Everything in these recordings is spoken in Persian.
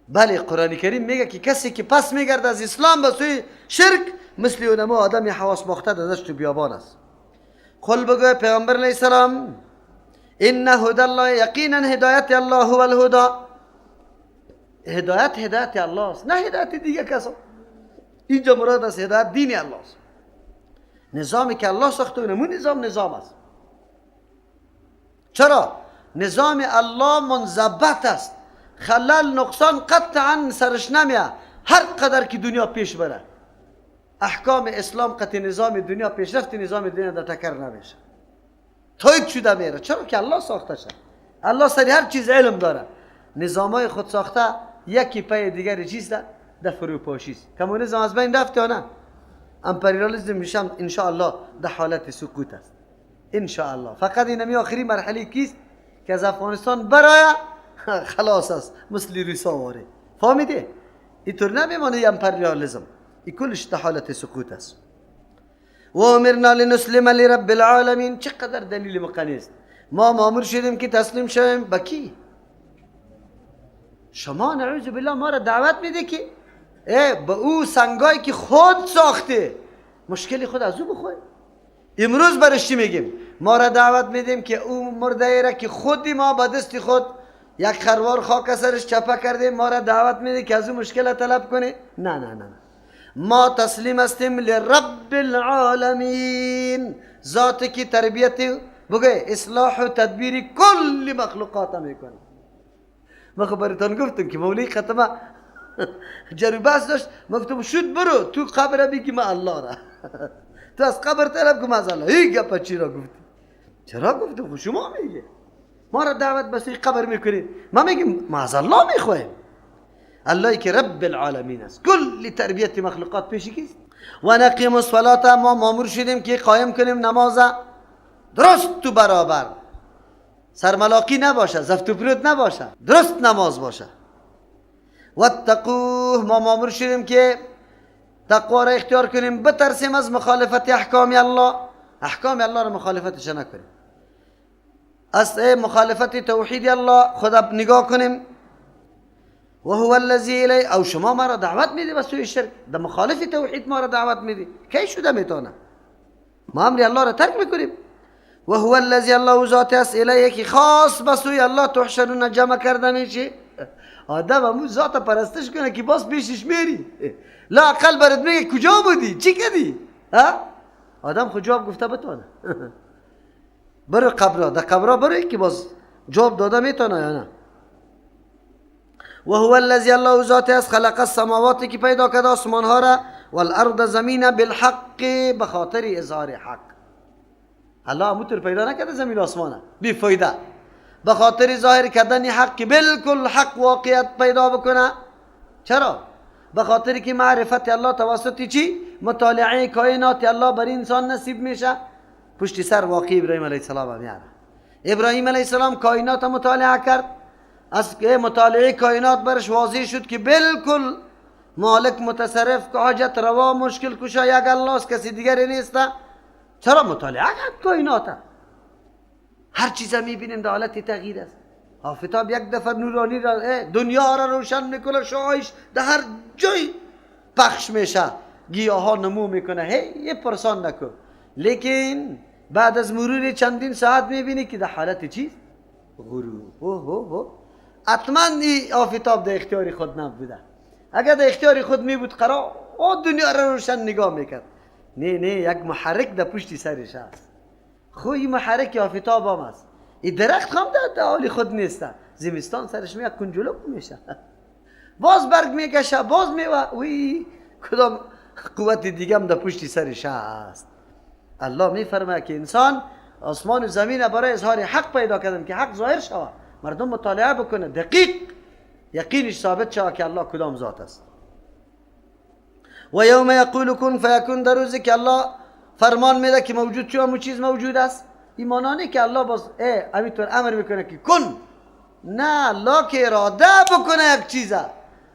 بله قرآن کریم میگه که کسی که پس میگرد از اسلام به سوی شرک مثل اونما آدم حواس باخته دادش تو بیابان است. قل بگوی پیغمبر علیه السلام ان هدی الله، یقینا هدایت الله هو الهدى، هدایت الله است نه هدایت دیگه کسا. اینجا مراد از هدایت دین الله است، نظامی که الله ساخته اونمون نظام است. چرا؟ نظام الله منضبط است، خلل نقصان قطعا سرش نمیه. هر قدر که دنیا پیش بره احکام اسلام قطع نظام دنیا پیشرفت نظام دنیا در تکر نمیشه، تایید شده میره. چرا که الله ساخته شد، الله سری هر چیز علم داره. نظامای خود ساخته یکی پای دیگری چیز در فروپاشی است. کمونیسم از بین رفت یا نه؟ امپریالیسم میشم ان شاء الله در حالت سقوط است ان شاء الله. فقط اینمی آخری مرحله کیست که از افغانستان برای خلاص است، مثل روسا واره. فهمیده؟ اینطور نمیمونه امپریالیسم، این کلش در حالت سقوط است. و امرنا لنسلم لرب العالمین، چقدر دلیل مقنع است. ما مامور شدیم که تسلیم شویم به کی؟ شما نعوذ بالله ما را دعوت میده که به او سنگایی که خود ساخته مشکل خود از او بخواه. امروز برش چی میگیم؟ ما را دعوت میدیم که او مرده را که خودی ما با دست خود یک خروار خاک سرش چپه کرده ما را دعوت میده که از او مشکل طلب کنه؟ نه نه نه، ما تسلیم هستیم لرب العالمین، ذاتی که تربیت بگه اصلاح و تدبیر کل مخلوقات میکنه. ما خبرتان گفتم که مولی ختمه جرباس داشت، ما گفتم شد برو تو قبر بگی ما الله را تو از قبر طلب کن از الله. این گپا چی را گفتی؟ چرا گفتم؟ شما میگه ما را دعوت به سوی قبر میکنید، ما میگیم ما از الله میخوایم. اللهی که رب العالمین است، کل تربیت مخلوقات پیشی کیست. و نقیم الصلاة، ما مامور شدیم که قایم کنیم نماز درست تو برابر، سرملاقی نباشه، زفت و پرود نباشه، درست نماز باشه. واتقوه، ما مامور شدیم که تقوا را اختیار کنیم، بترسیم از مخالفت احکام الله، احکام الله را مخالفتش نکنیم، از مخالفت توحید الله خدا نگاه کنیم. و هو الذی الی، او شما ما را دعوت میدی به سوی شرک، در مخالف توحید ما را دعوت میدی، کی شده میتونه؟ ما امر الله را ترک میکنیم. و هو الذی، الله ذات است، الیه که خاص به سوی الله تحشرون جمع کرده میشه. آدم همون ذات پرستش کنه که باز پیشش میری، لا اقل برات میگه کجا بودی چی کردی؟ آدم خود جواب گفته بتونه برو قبره، در قبره برو که باز جواب داده میتونه یا نه. و هو الذی، الله ذات است، خلق السماواتی که پیدا کرده آسمان ها را، والارض زمین بالحق، به خاطر اظهار حق. الله همونطور پیدا نکرده زمین آسمانه بی فایده، به خاطر ظاهر کردن حق که بالکل حق واقعیت پیدا بکنه. چرا؟ به خاطر که معرفت الله توسط چی؟ مطالعه کائنات الله بر انسان نصیب میشه. پشت سر واقعی ابراهیم علیه السلام میاره. ابراهیم علیه السلام کائنات مطالعه کرد، از مطالعه کائنات برش واضح شد که بالکل مالک متصرف که حاجت روا مشکل کشا یک الله است، کسی دیگری نیست. چرا؟ مطالعه کرد کائنات، هر چیز میبینیم در حالت تغییر است. آفتاب یک دفعه نورانی را دنیا را روشن میکنه، شعاعش در هر جای پخش میشه، گیاه ها نمو میکنه، یه پرسان نکن. لیکن بعد از مرور چندین ساعت میبینی که در حالت چیز غروب. حتما این آفتاب در اختیار خود نبوده. اگر در اختیار خود میبود قرار دنیا را روشن نگاه میکرد. نه یک محرک در پشت سرش هست. خوی محرک آفتاب هم است. این درخت هم در حال خود نیسته، زمستان سرش میاد کنجلوک میشه، باز برگ میکشه، باز میوه، وی کدام قوت دیگه هم در پشت سرش هست. الله میفرماید که انسان آسمان و زمین برای اظهار حق پیدا کردن که حق ظاهر شود، مردم مطالعه بکنه، دقیق یقینش ثابت شود که الله کدام ذات است. و یوم یقول کن فیکون، در روزی که الله فرمان میده که موجود شو، همون چیز موجود است. ایمانانی که الله باز همینطور امر میکنه که کن، نه الله که اراده بکنه یک چیزه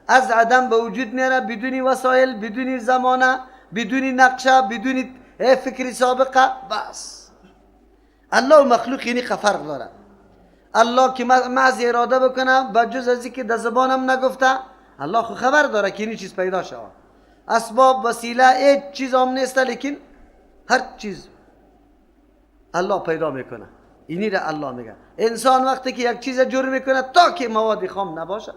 از عدم به وجود میاره، بدون وسایل، بدون زمانه، بدون نقشه، بدون فکر سابقه. بس الله و مخلوق اینی فرق داره. الله که محض اراده بکنه به جز از اینکه در زبانم نگفته، الله خو خبر داره که این چیز پیدا شود. اسباب وسیله هیچ چیز هم نیست، لیکن هر چیز الله پیدا میکنه. اینی را الله میگه. انسان وقتی که یک چیز جور میکنه تا که مواد خام نباشه،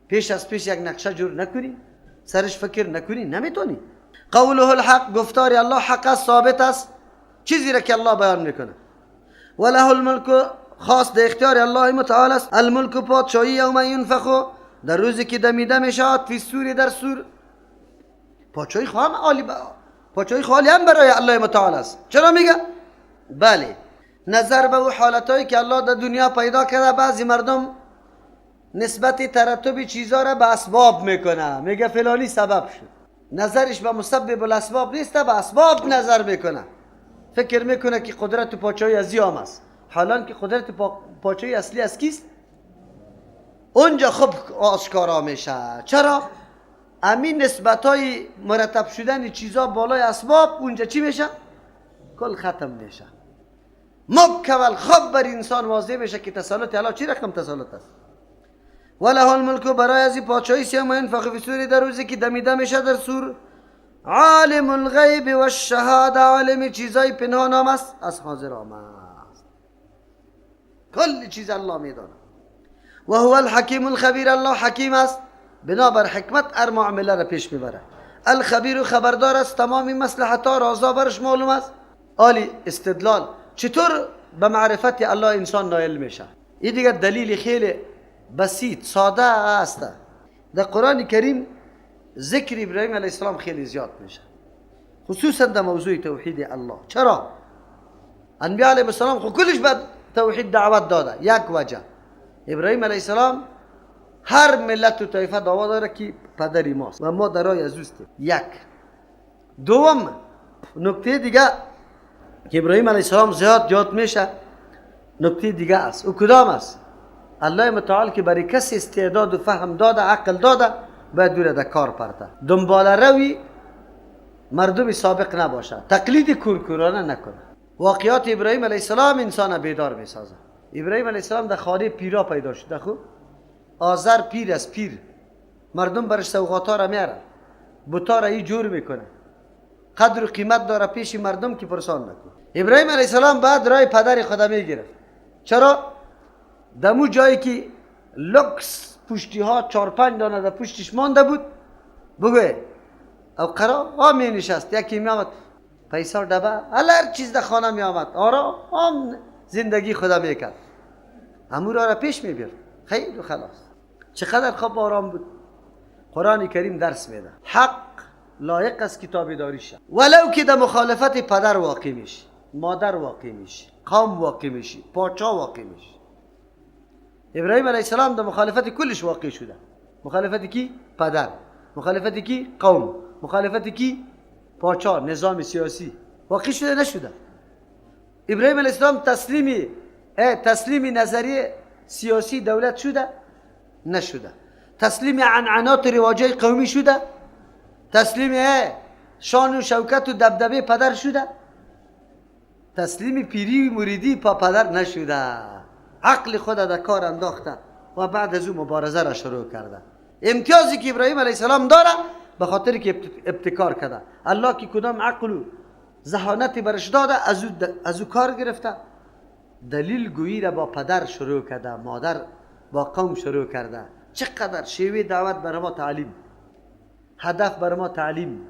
پیش از پیش یک نقشه جور نکنی، سرش فکر نکنی، نمیتونی. قوله الحق، گفتار الله حق است، ثابت است، چیزی را که الله بیان میکنه. وله الملک، خاص در اختیار الله متعال است. الملک، پادشاهی، یوم ینفخ، در روزی که دمیده میشود، فی الصور، در سور. پادشاهی خالی هم برای الله متعال است. چرا میگه؟ بله، نظر به حالتایی که الله در دنیا پیدا کرده، بعضی مردم نسبت ترتب چیزا را به اسباب میکنه، میگه فلانی سبب شد. نظرش به مسبب الاسباب نیست، به اسباب نظر میکنه. فکر میکنه که قدرت پادشاهی از یام است، حالان که قدرت پادشاهی اصلی از کیست؟ اونجا خوب آشکارا میشه. چرا؟ همین نسبت های مرتب شدن چیزا بالای اسباب اونجا چی میشه؟ کل ختم میشه. مکمل خوب بر انسان واضح بشه که تسلط الله چی رقم تسلط است. وله الملک، برای از پادشاهی یوم ینفخ فی الصور، در روزی که دمیده میشه در سور. عالم الغیب و الشهاده، عالم چیزای پنهان هم است، از حاضر هم است. کل چیز الله میداند. و هو الحکیم الخبیر، الله حکیم است، بنابر حکمت هر معامله را پیش میبره. الخبیر، خبردار است، تمامی مصلحت ها رازا برش معلوم است. عالی استدلال، چطور به معرفت الله انسان نائل میشه؟ این دیگر دلیل خیلی بسیط ساده است. در قرآن کریم ذکر ابراهیم علیه السلام خیلی زیاد میشه، خصوصا در موضوع توحید الله. چرا؟ انبیاء علیه السلام خود کلش به توحید دعوت داده. یک وجه، ابراهیم علیه السلام هر ملت و طایفه دعوا داره که پدری ماست و ما در راه از اوستیم. یک. دوم نکته دیگه که ابراهیم علیه السلام زیاد یاد میشه، نکته دیگه است. او کدام است؟ الله متعال که برای کسی استعداد و فهم داده، عقل داده، باید دوره در کار پرته، دنبال روی مردم سابق نباشه، تقلید کورکورانه نکنه. واقعات ابراهیم علیه السلام انسان بیدار میسازه. ابراهیم علیه السلام در خانه پیرا پیدا شده. خوب آذر پیر از پیر، مردم برش سوغاتا را میارن، بوتا را ای جور میکنه، قدر و قیمت داره پیش مردم که پرسان نکنه. ابراهیم علیه السلام بعد رای پدر خدا میگرفت. چرا؟ دمو جایی که لکس پشتی ها 4-5 دانه در پشتش مانده بود، بگوه او قرار ها می نشست، یکی می آمد پیسار دبه، هر چیز در خانه می آمد، آرام زندگی خدا میکرد، امور را پیش می برد، خیلی خلاص. چقدر خوب آرام بود. قرآن کریم درس میده حق لایق است کتابی داری شه، ولو که در مخالفت پدر واقع میشی، مادر واقع میشی، قوم واقع میشی، پاچا واقع میشی. ابراهیم علیه السلام در مخالفت کلش واقع شده. مخالفت کی؟ پدر. مخالفت کی؟ قوم. مخالفت کی؟ پاچا، نظام سیاسی. واقع شده نشده. ابراهیم علیه السلام تسلیم نظریه سیاسی دولت شده؟ نشده. تسلیم عنعنات رواجای قومی شده؟ تسلیم شان و شوکت و دبدبه پدر شده؟ تسلیم پیری و مریدی پدر نشده. عقل خود در کار انداخته و بعد از او مبارزه را شروع کرده. امتیازی که ابراهیم علیه السلام داره به خاطر که ابتکار کرده. الله که کدام عقل و ذهانتی برش داده، از او کار گرفته. دلیل گویی را با پدر شروع کرده، مادر با قوم شروع کرده. چقدر شیوه دعوت برای ما تعلیم، هدف برای ما تعلیم.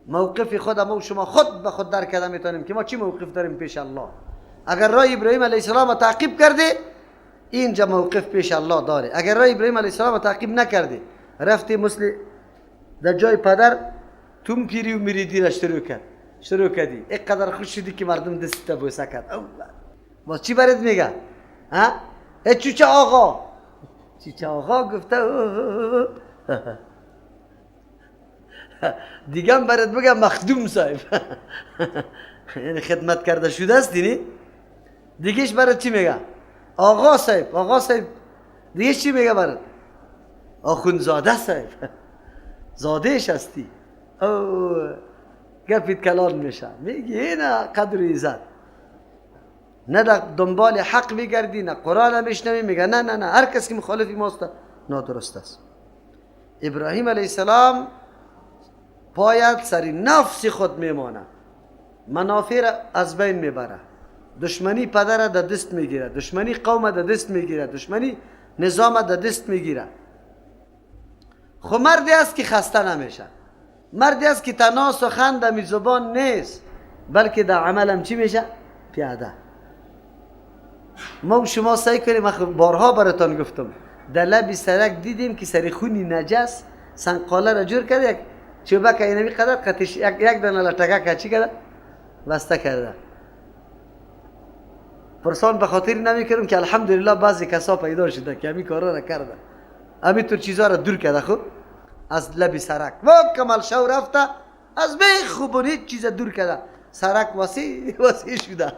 موقف خود ما و شما خود به خود درک کرده میتونیم که ما چی موقف داریم پیش الله. اگر راه ابراهیم علیه السلام تعقیب کرده، اینجا موقف پیش الله داره. اگر راه ابراهیم علیه السلام تعقیب نکرده، رفتی مثل در جای پدر توم پیری و مریدی را شروع کردی، اینقدر خوش شدی که مردم دست بوسه کرد. باز چی برات میگه؟ ها؟ چوچه آقا، چوچه آقا گفته دیگه هم برات بگه مخدوم صاحب یعنی خدمت کرده شده است. دیگهش برات چی میگه؟ آقا صاحب. دیگه چی میگه برات؟ آخوندزاده صاحب، زادهش هستی. گپیت کلان میشه، میگه اینا قدر و عزت. نه در دنبال حق میگردی، نه قرآن میشنوی، میگه نه نه نه، هر کس که مخالفی ماست نادرست است. ابراهیم علیه السلام باید سر نفس خود میمانه، منافع را از بین میبره، دشمنی پدر را در دست میگیره، دشمنی قوم در دست میگیره، دشمنی نظام در دست میگیره. خب مردی است که خسته نمیشه، مردی است که تنها سخن در زبان نیست بلکه در عمل هم چی میشه؟ پیاده. ما و شما سعی کنیم، من بارها براتان گفتم، در لب سرک دیدیم که سر خونی نجس سنقاله را جور کرده، یک چوبک اینمی قدر قطش یک دانه لطگه چی کرده؟ بسته کرده. پرسان به خاطر نمی کردم که الحمدلله بعضی کسا پیدا شده که همین کارا را کرده، همین طور چیزا را دور کرده. خب از لب سرک و کمال شو رفته، از بی خوبونی چیز دور کرده، سرک وسیع شده.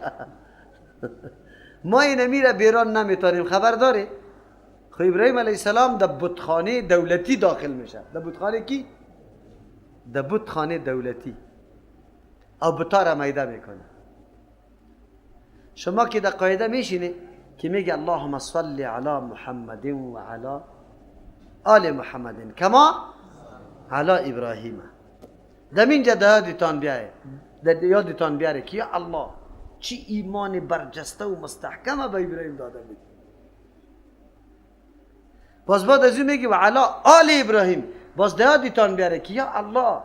ما اینمی را بیران نمیتاریم، خبر داری؟ خب ابراهیم علیه السلام در بتخانه دولتی داخل میشه. در بتخانه کی؟ در بتخانه دولتی، او بتا را میده میکنه. شما که در قاعده میشینی که میگه اللهم صل علی محمد و علی آل محمد کما علی ابراهیم، در اینجا یادتان بیاره که یا الله چی ایمان برجسته و مستحکمه به ابراهیم داده بود. باز بعد از اون میگه و علی آل ابراهیم، باز یادتان بیاره که یا الله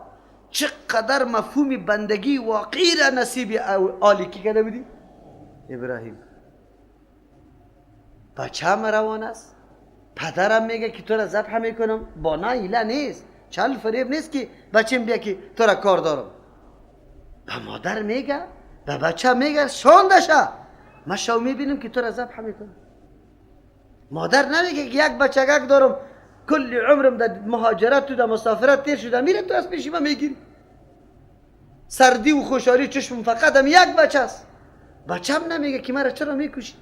چقدر مفهوم بندگی واقعی را نصیب آلی کی کرده بودی؟ ابراهیم. بچه هم روان است، پدرم میگه که تو را ذبح میکنم، با نه ایله نیست، چل فریب نیست که بچه بیا که تو را کار دارم. به مادر میگه، به بچه میگه شاندشه، من شو میبینم که تو را ذبح میکنم. مادر نمیگه که یک بچگک دارم کل عمرم در مهاجرت و در مسافرت تیر شده، میره تو از پیشی من میگیری. سردی و خوشحالی چشم فقط هم یک بچه است، بچه هم نمیگه که مرا چرا میکشی.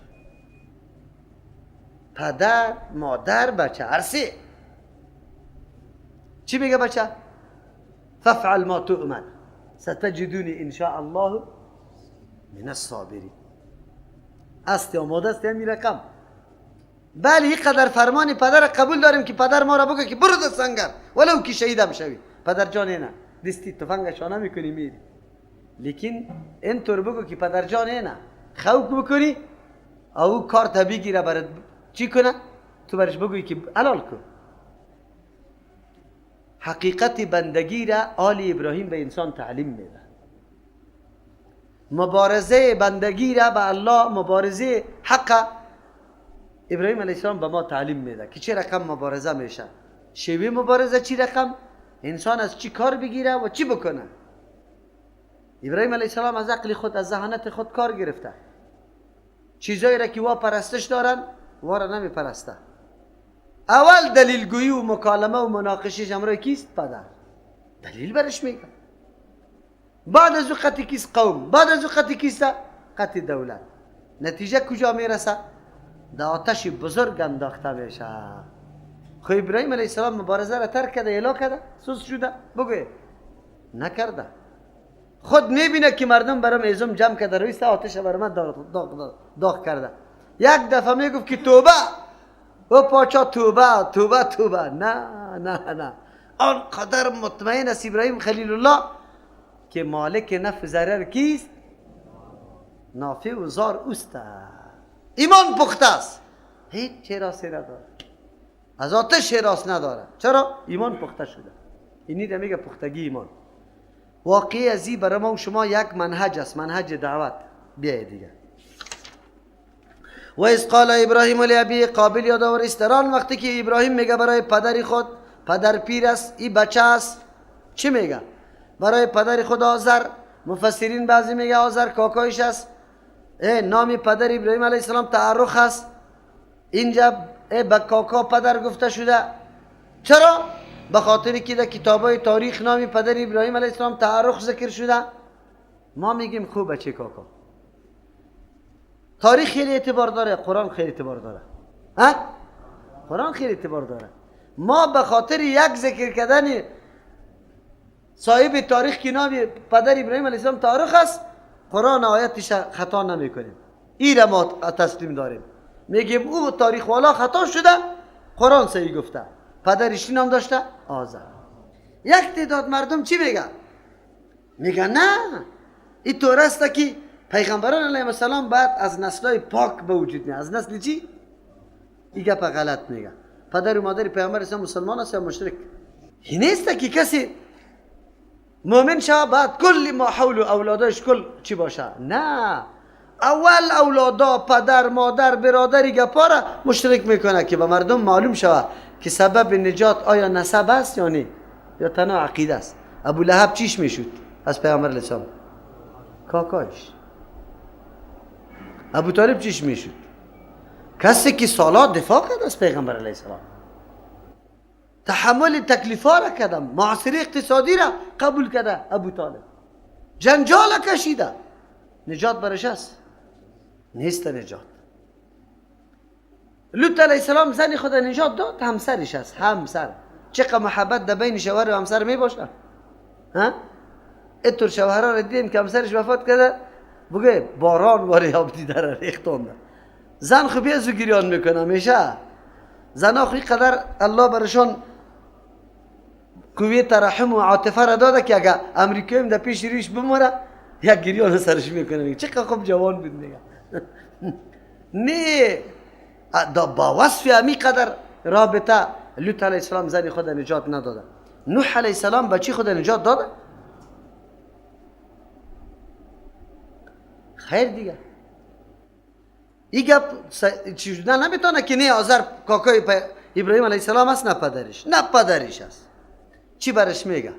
پدر، مادر، بچه، هر سه چی میگه بچه؟ فافعل ما تؤمر ستجدونی ان شاء الله من الصابرین. است آماده است همین رقم. بله این قدر فرمان پدر قبول داریم که پدر ما را بگه که برو در سنگر ولو که شهیدم شوی، پدر جان نه دستی تفنگش آنه میکنی میری، لیکن اینطور بگو که پدر جان نه خوف بکنی او کار طبیعی گیره برد چی کنه؟ تو برش بگوی که حلال کن. حقیقت بندگی را آل ابراهیم به انسان تعلیم میده. مبارزه بندگی را به الله، مبارزه حق ابراهیم علیه السلام به ما تعلیم میده که چه رقم مبارزه میشه، شیوه مبارزه چی رقم، انسان از چی کار بگیره و چی بکنه. ابراهیم علیه السلام از عقل خود، از ذهانت خود کار گرفته. چیزایی را که وا پرستش دارن وا را نمی پرسته. اول دلیل گویی و مکالمه و مناقشه جمعه کیست؟ پدر. دلیل برش میگه. بعد از او قطع کیست؟ قوم. بعد از او قطع کیست؟ قطع دولت. نتیجه کجا میرسه؟ در آتش بزرگ انداخته میشه. خب ابراهیم علیه السلام مبارزه را ترک کرده، الا کرده، سوس شده؟ بگوی نکرده. خود میبینه که مردم برام ازم جمع کرده، رویست آتش برام داغ کرده. یک دفعه میگفت که توبه، او پاچا توبه توبه توبه. نه نه نه، آنقدر مطمئن است ابراهیم خلیل الله که مالک نفع ضرر کیست؟ نافع و ضار اوست. ایمان پخته است، هیچ حراسی نداره، از آتش حراس نداره. چرا؟ ایمان پخته شده. اینی را میگه پختگی ایمان. واقعی ازی برای ما و شما یک منهج است، منهج دعوت. بیایید دیگه. و از قال ابراهیم لابی، قابل یادآور استران وقتی که ابراهیم میگه برای پدری خود، پدر پیر است، این بچه است، چی میگه؟ برای پدر خود آزر، مفسرین بعضی میگه آزر کاکایش است. نام پدر ابراهیم علیه السلام تعرخ است، اینجا به کاکا پدر گفته شده. چرا؟ به خاطری که در کتابای تاریخ نام پدر ابراهیم علیه السلام تعرخ ذکر شده. ما میگیم خوبه چه کاکا. تاریخ خیلی اعتبار داره، قرآن خیلی اعتبار داره. قرآن خیلی اعتبار داره. ما به خاطر یک ذکر کردن صاحب تاریخ که نام پدر ابراهیم علیه السلام تعرخ است، قرآن آیتش خطا نمی کنیم. این را ما تسلیم داریم. میگیم او تاریخ والا خطا شده، قرآن صحیح گفته. پدرش چی نام داشته؟ آذر. یک تعداد مردم چی میگن؟ میگن نه، این طور است که پیغمبران علیهم السلام بعد از نسلای پاک به وجود میاد. از نسل چی؟ این گپ غلط میگه. پدر و مادر پیغمبر اسلام مسلمان است یا مشرک؟ این نیست که کسی مؤمن شود بعد کل ما حول و اولادش کل چی باشه. نه، اول اولادا، پدر، مادر، برادری گپا را مشرک میکنه که به مردم معلوم شود که سبب نجات آیا نسب است یا نه، یا تنها عقیده است. ابو لهب چیش میشد از پیغمبر علیه السلام؟ کاکاش. ابو طالب چیش میشد؟ کسی که سالات دفاع کرد از پیغمبر علیه السلام، تحمل تکلیفا را کردم، معاصره اقتصادی را قبول کرده. ابو طالب جنجال کشیده. نجات برش است؟ نیست نجات. لوط علیه السلام زن خود نجات داد، همسرش است. همسر چقدر محبت در بین شوهر و همسر می باشه. ها اینطور شوهرها را دیدیم که همسرش وفات کرده، بگه باران واره آبدی در ریختانده. زن خو بیا زوگیریان میکنه. میشه زن خو قدر الله برشان قوی ترحم و عاطفه را داده که اگه امریکایی در پیش ریش بموره یک گریان سرش میکنه. میگه چقدر خوب جوان بود. میگه نه، با وصف امی قدر رابطه لوط علیه السلام زن خود نجات نداده. نوح علیه السلام بچی خود نجات داده؟ خیر دیگه. این گپ چی شده نمیتونه که نه آذر کاکای ابراهیم علیه السلام است، نه پدرش. نه پدرش است. چی برش میگه؟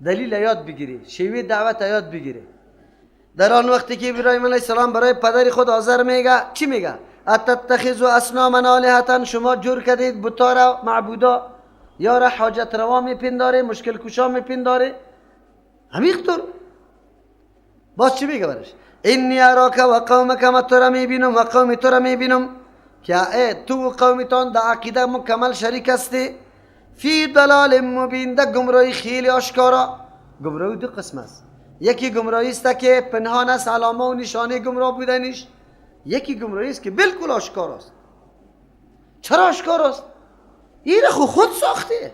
دلیل یاد بگیری، شیوه دعوت یاد بگیری. در آن وقتی که ابراهیم علیه السلام برای پدر خود آذر میگه چی میگه؟ اتتخذوا اصناما آلهة، شما جور کردید بتا را معبودا، یا را حاجت روا میپنداره، مشکل کشا میپنداره. همینطور باز چی میگه برش؟ انی اراک و قومک، ما تو را میبینم و قوم تو را میبینم که تو و قومتان در عقیده مکمل شریک هستی. فی ضلال مبین، در گمراهی خیلی آشکارا. گمراهی دو قسم است. یکی گمراهی است که پنهان است، علامه و نشانه گمراه بودنش. یکی گمراهی است که بالکل آشکار است. چرا آشکار است؟ این خود ساخته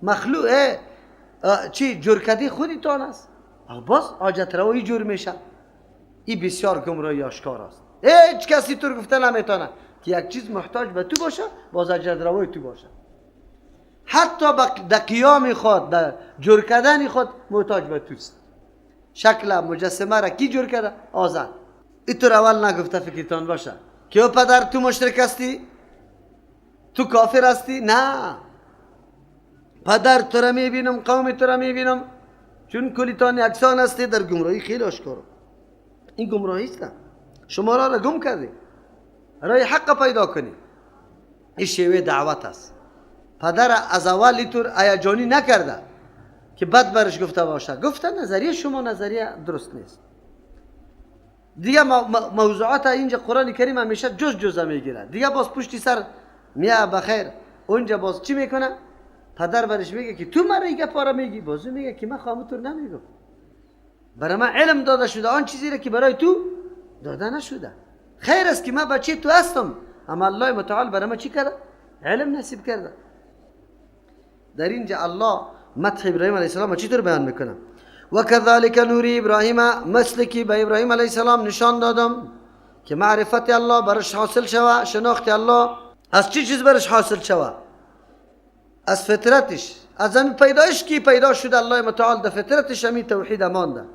مخلوق چی جور کردی خودتان است. باز حاجت روایی جور میشه. این بسیار گمراهی آشکار است. هیچ کسی تو گفته نمیتونه که یک چیز محتاج به تو باشه، باز حاجت روایی تو باشه. حتی در قیام خود، در جور کردن خود محتاج به توست. شکل مجسمه را کی جور کرده؟ آذر. اینطور اول نگفته فکرتان باشه که او پدر تو مشرک هستی، تو کافر هستی. نه، پدر تو را میبینم، قوم تو را میبینم، چون کلیتان یکسان هستی. در گمراهی خیلی آشکار. این گمراهی است. شما را گم کردی. راه حق پیدا کنی. این شیوه دعوت است. پدر از اول اینطور هیجانی نکرده که بد برش گفته باشه. گفته نظریه شما نظریه درست نیست. دیگه موضوعات اینجا قرآن کریم همیشه جزء میگیره. دیگه باز پشتی سر میاد بخیر. اونجا باز چی میکنه؟ پدر برش میگه که تو مرا ایگه پارا میگی. بازو میگه که من خامتور نمیگم. برای من علم داده شده آن چیزی را که برای تو داده نشده. خیر است که من بچه تو هستم، اما الله متعال برای من چی کرده؟ علم نصیب کرده. در اینجا الله مدح ابراهیم علیه السلام چطور بیان میکنه؟ و کذالک نوری ابراهیم، مثل که به ابراهیم علیه السلام نشان دادم که معرفت الله برش حاصل شوه، شناخت الله. از چی چیز برش حاصل شوه؟ از فطرتش، از همین پیدایش که پیدا شده الله متعال در فطرتش همین توحید مانده.